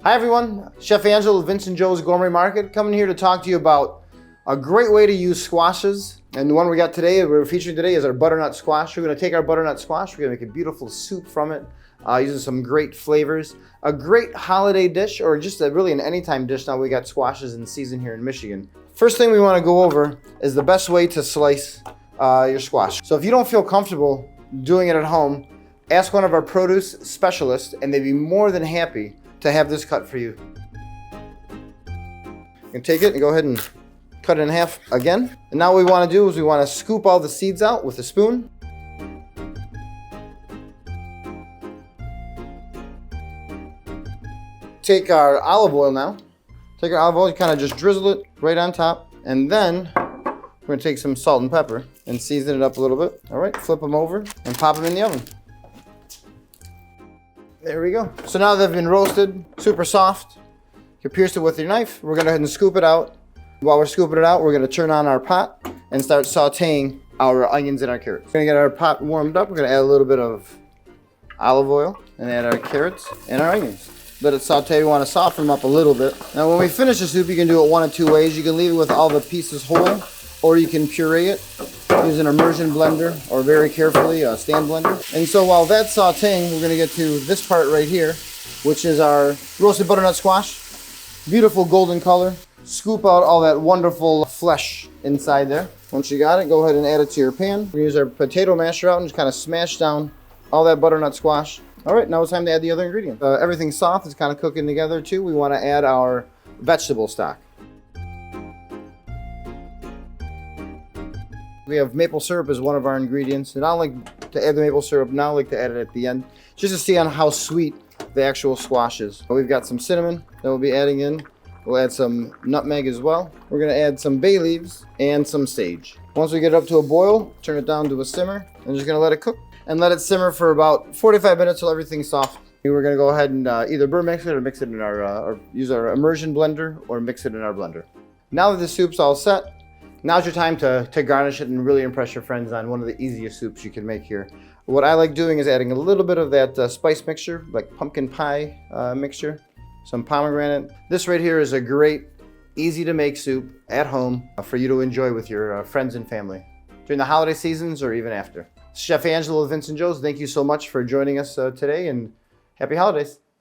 Hi everyone, Chef Angelo of Vince & Joe's Gourmet Market, coming here to talk to you about a great way to use squashes. And the one we got today, we're featuring today, is our butternut squash. We're gonna take our butternut squash, we're gonna make a beautiful soup from it, using some great flavors. A great holiday dish, or just really an anytime dish now we got squashes in season here in Michigan. First thing we wanna go over is the best way to slice your squash. So if you don't feel comfortable doing it at home, ask one of our produce specialists and they'd be more than happy to have this cut for you. You can take it and go ahead and cut it in half again. And now what we want to do is we want to scoop all the seeds out with a spoon. Take our olive oil now. Take our olive oil, you kind of just drizzle it right on top. And then we're going to take some salt and pepper and season it up a little bit. All right, flip them over and pop them in the oven. There we go. So now they've been roasted, super soft. You can pierce it with your knife. We're gonna go ahead and scoop it out. While we're scooping it out, we're gonna turn on our pot and start sauteing our onions and our carrots. We're gonna get our pot warmed up. We're gonna add a little bit of olive oil and add our carrots and our onions. Let it saute. We wanna soften them up a little bit. Now when we finish the soup, you can do it one of two ways. You can leave it with all the pieces whole, or you can puree it. Use an immersion blender, or very carefully a stand blender. And so while that's sauteing, we're gonna get to this part right here, which is our roasted butternut squash. Beautiful golden color. Scoop out all that wonderful flesh inside there. Once you got it, go ahead and add it to your pan. We're gonna use our potato masher out and just kind of smash down all that butternut squash. All right, now it's time to add the other ingredients. Everything's soft, it's kind of cooking together too. We wanna add our vegetable stock. We have maple syrup as one of our ingredients, and I like to add the maple syrup, now I like to add it at the end, just to see on how sweet the actual squash is. We've got some cinnamon that we'll be adding in. We'll add some nutmeg as well. We're gonna add some bay leaves and some sage. Once we get it up to a boil, turn it down to a simmer, and just gonna let it cook. And let it simmer for about 45 minutes till everything's soft. We're gonna go ahead and either burr mix it or mix it in our, or use our immersion blender or mix it in our blender. Now that the soup's all set, now's your time to garnish it and really impress your friends on one of the easiest soups you can make here. What I like doing is adding a little bit of that spice mixture, like pumpkin pie mixture, some pomegranate. This right here is a great, easy to make soup at home for you to enjoy with your friends and family during the holiday seasons or even after. Chef Angelo of Vince & Joe's, thank you so much for joining us today, and happy holidays.